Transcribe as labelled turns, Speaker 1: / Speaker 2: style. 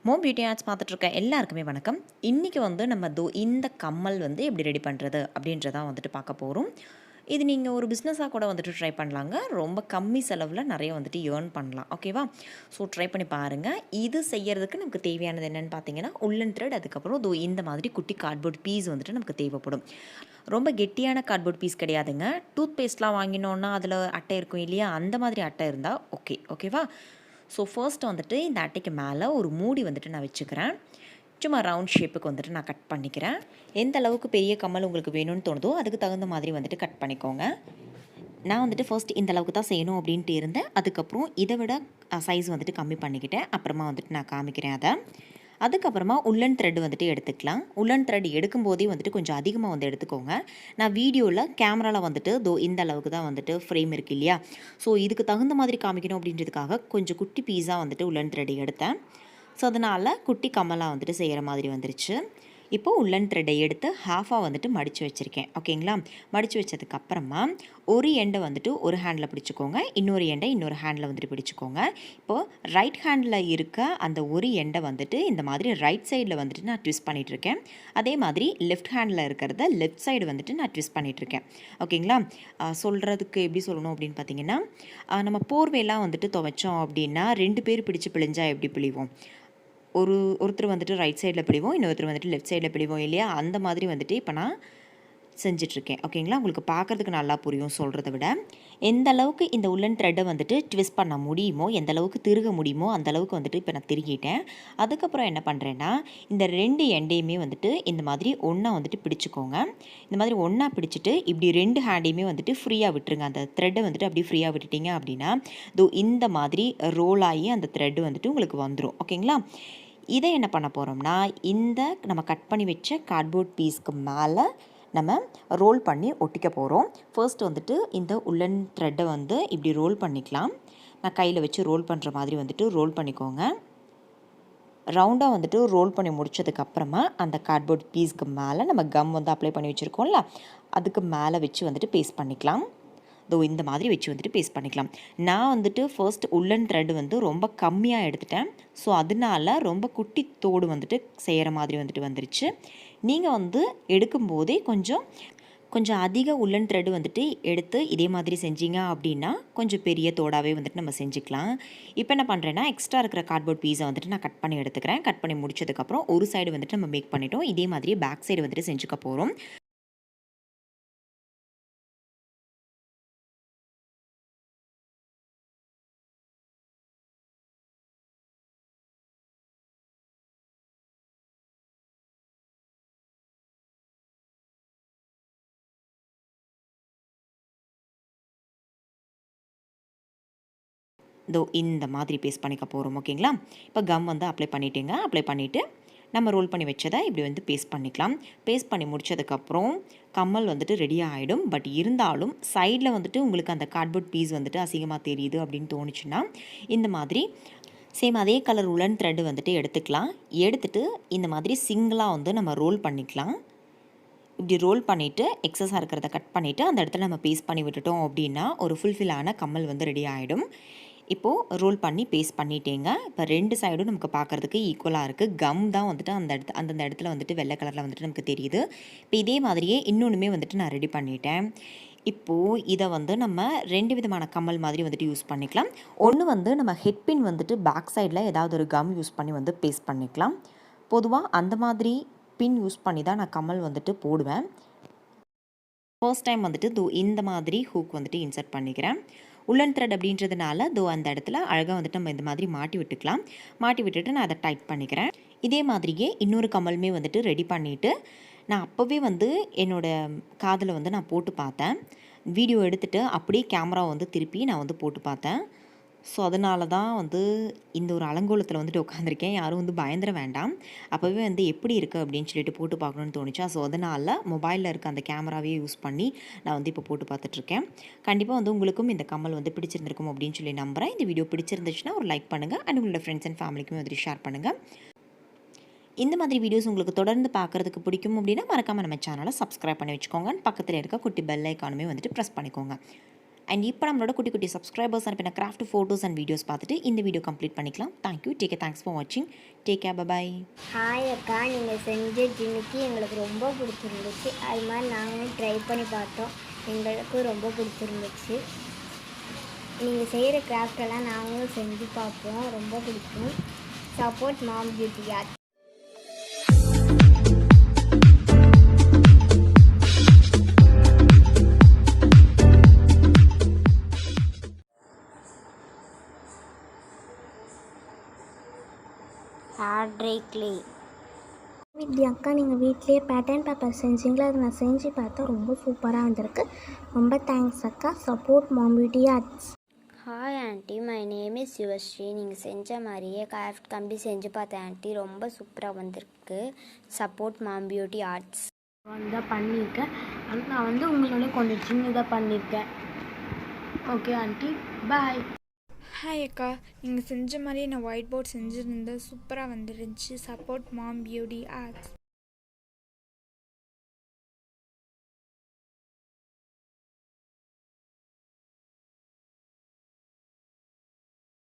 Speaker 1: Beauty arts பார்த்துட்ருக்க எல்லாருக்குமே வணக்கம். இன்றைக்கி நம்ம இந்த கம்மல் எப்படி ரெடி பண்ணுறது அப்படின்றதான் பார்க்க போகிறோம். இது நீங்கள் ஒரு பிஸ்னஸாக கூட ட்ரை பண்ணலாங்க. ரொம்ப கம்மி செலவில் நிறைய ஏர்ன் பண்ணலாம். ஓகேவா? ஸோ ட்ரை பண்ணி பாருங்கள். இது செய்கிறதுக்கு நமக்கு தேவையானது என்னென்னு பார்த்தீங்கன்னா, உள்ளன் த்ரெட், அதுக்கப்புறம் இந்த மாதிரி குட்டி கார்ட்போர்ட் பீஸ் நமக்கு தேவைப்படும். ரொம்ப கெட்டியான கார்ட்போர்ட் பீஸ் கிடையாதுங்க. டூத் பேஸ்ட்லாம் வாங்கினோன்னா அதில் அட்டை இருக்கும் இல்லையா, அந்த மாதிரி அட்டை இருந்தால் ஓகேவா? ஸோ ஃபர்ஸ்ட் இந்த அட்டைக்கு மேலே ஒரு மூடி நான் வச்சுக்கிறேன். சும்மா ரவுண்ட் ஷேப்புக்கு நான் கட் பண்ணிக்கிறேன். எந்த அளவுக்கு பெரிய கம்மல் உங்களுக்கு வேணும்னு தோணுதோ அதுக்கு தகுந்த மாதிரி கட் பண்ணிக்கோங்க. நான் ஃபர்ஸ்ட் இந்த அளவுக்கு தான் செய்யணும் அப்படின்ட்டு இருந்தேன். அதுக்கப்புறம் இதை விட சைஸ் கம்மி பண்ணிக்கிட்டேன். அப்புறமா நான் காமிக்கிறேன் அதை. அதுக்கப்புறமா உள்ளன் த்ரெட் எடுத்துக்கலாம். உள்ளன் த்ரெட் எடுக்கும்போதே கொஞ்சம் அதிகமாக எடுத்துக்கோங்க. நான் வீடியோவில் கேமராவில் இந்த அளவுக்கு தான் ஃப்ரேம் இருக்குது இல்லையா, ஸோ இதுக்கு தகுந்த மாதிரி காமிக்கணும் அப்படின்றதுக்காக கொஞ்சம் குட்டி பீஸாக உள்ளன் த்ரெட் எடுத்தேன். ஸோ அதனால் குட்டி கம்மலாக செய்கிற மாதிரி வந்துருச்சு. இப்போது உள்ளன் த்ரெட்டை எடுத்து ஹாஃபாக மடித்து வச்சுருக்கேன். ஓகேங்களா? மடித்து வச்சதுக்கப்புறமா ஒரு எண்டை ஒரு ஹேண்டில் பிடிச்சிக்கோங்க, இன்னொரு எண்டை இன்னொரு ஹேண்டில் பிடிச்சிக்கோங்க. இப்போது ரைட் ஹேண்டில் இருக்க அந்த ஒரு எண்டை இந்த மாதிரி ரைட் சைடில் நான் ட்விஸ்ட் பண்ணிகிட்ருக்கேன். அதே மாதிரி லெஃப்ட் ஹேண்டில் இருக்கிறத லெஃப்ட் சைடு நான் ட்விஸ்ட் பண்ணிகிட்ருக்கேன். ஓகேங்களா? சொல்கிறதுக்கு எப்படி சொல்லணும் அப்படின்னு பார்த்தீங்கன்னா, நம்ம போர்வையெல்லாம் துவைச்சோம் அப்படின்னா 2 பேர் பிடிச்சி பிழிஞ்சால் எப்படி பிழிவோம், ஒருத்தர் ரைட் சைடில் பிடிவோம், இன்னொருத்தர் லெஃப்ட் சைடில் பிடிவோம் இல்லையா, அந்த மாதிரி இப்போ நான் செஞ்சிட்ருக்கேன். ஓகேங்களா? உங்களுக்கு பார்க்குறதுக்கு நல்லா புரியும் சொல்கிறத விட. எந்த அளவுக்கு இந்த உள்ளன் த்ரெட்டை ட்விஸ்ட் பண்ண முடியுமோ, எந்த அளவுக்கு திருக முடியுமோ அந்த அளவுக்கு இப்போ நான் திருகிட்டேன். அதுக்கப்புறம் என்ன பண்ணுறேன்னா, இந்த 2 எண்டையுமே இந்த மாதிரி ஒன்றா பிடிச்சிக்கோங்க. இந்த மாதிரி ஒன்றா பிடிச்சிட்டு இப்படி 2 ஹேண்டையுமே ஃப்ரீயாக விட்டுருங்க. அந்த த்ரெட்டை அப்படியே ஃப்ரீயாக விட்டுட்டிங்க அப்படின்னா இந்த மாதிரி ரோல் ஆகி அந்த த்ரெட்டு உங்களுக்கு வந்துடும். ஓகேங்களா? இதை என்ன பண்ண போகிறோம்னா, இந்த நம்ம கட் பண்ணி வச்ச கார்ட்போர்ட் பீஸ்க்கு மேலே நம்ம ரோல் பண்ணி ஒட்டிக்க போகிறோம். ஃபர்ஸ்ட் இந்த உள்ளன் த்ரெட்டை இப்படி ரோல் பண்ணிக்கலாம். நான் கையில் வச்சு ரோல் பண்ணுற மாதிரி ரோல் பண்ணிக்கோங்க. ரவுண்டாக ரோல் பண்ணி முடிச்சதுக்கப்புறமா அந்த கார்ட்போர்ட் பீஸ்க்கு மேலே நம்ம கம் அப்ளை பண்ணி வச்சுருக்கோம்ல, அதுக்கு மேலே வச்சு பேஸ்ட் பண்ணிக்கலாம். இந்த மாதிரி வச்சு பேஸ்ட் பண்ணிக்கலாம். நான் ஃபர்ஸ்ட் உள்ளன் த்ரெட் ரொம்ப கம்மியாக எடுத்துட்டேன். ஸோ அதனால ரொம்ப குட்டி தோடு செய்கிற மாதிரி வந்துருச்சு. நீங்கள் எடுக்கும்போதே கொஞ்சம் அதிக உள்ளன் த்ரெட் எடுத்து இதே மாதிரி செஞ்சீங்க அப்படின்னா கொஞ்சம் பெரிய தோடாகவே நம்ம செஞ்சுக்கலாம். இப்போ என்ன பண்ணுறேன்னா, எக்ஸ்ட்ரா இருக்கிற கார்ட்போர்ட் பீஸை நான் கட் பண்ணி எடுத்துக்கிறேன். கட் பண்ணி முடிச்சதுக்கப்புறம் ஒரு சைடு நம்ம மேக் பண்ணிட்டோம். இதே மாதிரியே பேக் சைடு செஞ்சுக்க போகிறோம். இந்த மாதிரி பேஸ்ட் பண்ணிக்க போகிறோம். ஓகேங்களா? இப்போ கம் அப்ளை பண்ணிட்டேங்க. அப்ளை பண்ணிவிட்டு நம்ம ரோல் பண்ணி வச்சதை இப்படி பேஸ்ட் பண்ணிக்கலாம். பேஸ்ட் பண்ணி முடிச்சதுக்கப்புறம் கம்மல் ரெடி ஆகிடும். பட் இருந்தாலும் சைடில் உங்களுக்கு அந்த கார்ட்போர்ட் பீஸ் அசிங்கமாக தெரியுது அப்படின்னு தோணுச்சுன்னா இந்த மாதிரி சேம் அதே கலர் உள்ளன் த்ரெட் எடுத்துக்கலாம். எடுத்துகிட்டு இந்த மாதிரி சிங்கிளாக நம்ம ரோல் பண்ணிக்கலாம். இப்படி ரோல் பண்ணிவிட்டு எக்ஸஸாக இருக்கிறத கட் பண்ணிவிட்டு அந்த இடத்துல நம்ம பேஸ்ட் பண்ணி விட்டுட்டோம் அப்படின்னா ஒரு ஃபுல்ஃபில்லான கம்மல் ரெடி ஆகிடும். இப்போது ரோல் பண்ணி பேஸ்ட் பண்ணிட்டேங்க. இப்போ 2 சைடும் நமக்கு பார்க்குறதுக்கு ஈக்குவலாக இருக்குது. கம் தான் அந்தந்த இடத்துல வெள்ளை கலரில் நமக்கு தெரியுது. இப்போ இதே மாதிரியே இன்னொன்றுமே நான் ரெடி பண்ணிட்டேன். இப்போது இதை நம்ம 2 விதமான கம்மல் மாதிரி யூஸ் பண்ணிக்கலாம். ஒன்று நம்ம ஹெட்பின் பேக் சைடில் ஏதாவது ஒரு கம் யூஸ் பண்ணி பேஸ்ட் பண்ணிக்கலாம். பொதுவாக அந்த மாதிரி பின் யூஸ் பண்ணி தான் நான் கம்மல் போடுவேன். ஃபர்ஸ்ட் டைம் இந்த மாதிரி ஹூக் இன்சர்ட் பண்ணிக்கிறேன். உள்ளன் த்ரெட் அப்படின்றதுனால அந்த இடத்துல அழகாக நம்ம இந்த மாதிரி மாட்டி விட்டுக்கலாம். மாட்டி விட்டுட்டு நான் அதை டைட் பண்ணிக்கிறேன். இதே மாதிரியே இன்னொரு கம்மலுமே ரெடி பண்ணிவிட்டு நான் அப்போவே என்னோடய காதில் நான் போட்டு பார்த்தேன். வீடியோ எடுத்துகிட்டு அப்படியே கேமரா திருப்பி நான் போட்டு பார்த்தேன். ஸோ அதனால தான் இந்த ஒரு அலங்கோலத்தில் உட்காந்துருக்கேன். யாரும் பயந்துட வேண்டாம். அப்போவே எப்படி இருக்குது அப்படின்னு சொல்லிட்டு போட்டு பார்க்கணுன்னு தோணுச்சா, ஸோ அதனால் மொபைலில் இருக்க அந்த கேமராவே யூஸ் பண்ணி நான் இப்போ போட்டு பார்த்துட்ருக்கேன். கண்டிப்பாக உங்களுக்கும் இந்த கம்மல் பிடிச்சிருந்திருக்கும் அப்படின்னு சொல்லி நம்புகிறேன். இந்த வீடியோ பிடிச்சிருந்துச்சுன்னா ஒரு லைக் பண்ணுங்கள். அண்ட் உங்களோட ஃப்ரெண்ட்ஸ் அண்ட் ஃபேமிலிக்குமே ஷேர் பண்ணுங்கள். இந்த மாதிரி வீடியோஸ் உங்களுக்கு தொடர்ந்து பார்க்குறதுக்கு பிடிக்கும் அப்படின்னா மறக்காமல் நம்ம சேனலை சப்ஸ்கிரைப் பண்ணி வச்சுக்கோங்க. பக்கத்தில் இருக்க குட்டி பெல் ஐக்கானுமே ப்ரெஸ் பண்ணிக்கோங்க. அண்ட் இப்போ நம்மளோட குட்டி குட்டி சப்ஸ்கிரைபர்ஸ் அனுப்பின கிராஃப்ட் ஃபோட்டோஸ் அண்ட் வீடியோஸ் பார்த்துட்டு இந்த வீடியோ கம்ப்ளீட் பண்ணிக்கலாம். தேங்க்யூ. தேங்க்ஸ் ஃபார் வாட்சிங். Take care. பை.
Speaker 2: ஹாய் அக்கா, நீங்கள் செஞ்ச ஜிமிக்கி எங்களுக்கு ரொம்ப பிடிச்சிருந்துச்சு. அது மாதிரி நாங்களும் ட்ரை பண்ணி பார்த்தோம், எங்களுக்கும் ரொம்ப பிடிச்சிருந்துச்சு. நீங்கள் செய்கிற கிராஃப்டெல்லாம் நாங்களும் செஞ்சு பார்ப்போம், ரொம்ப பிடிக்கும். Support ma'am beauty art. ஹேர்ட்ரேக்லே வித்யா அக்கா, நீங்கள் வீட்லேயே பேட்டர்ன் பேப்பர் செஞ்சீங்களா? அதை நான் செஞ்சு பார்த்தா ரொம்ப சூப்பராக வந்திருக்கு. ரொம்ப தேங்க்ஸ் அக்கா. Support ma'am beauty arts. Hi aunty, my name is Yuvashree. நீங்கள் செஞ்ச மாதிரியே கிராஃப்ட் கம்பி செஞ்சு பார்த்தேன் ஆண்டி, ரொம்ப சூப்பராக வந்திருக்கு. Support ma'am beauty arts. தான் பண்ணியிருக்கேன். நான் உங்களோட கொஞ்சம் சின்னதாக பண்ணியிருக்கேன். ஓகே ஆண்டி, பாய்.
Speaker 3: ஹாய் அக்கா, நீங்கள் செஞ்ச மாதிரியே நான் ஒயிட் போர்ட் செஞ்சுருந்தேன், சூப்பராக வந்துருந்துச்சு. Support ma'am beauty arts.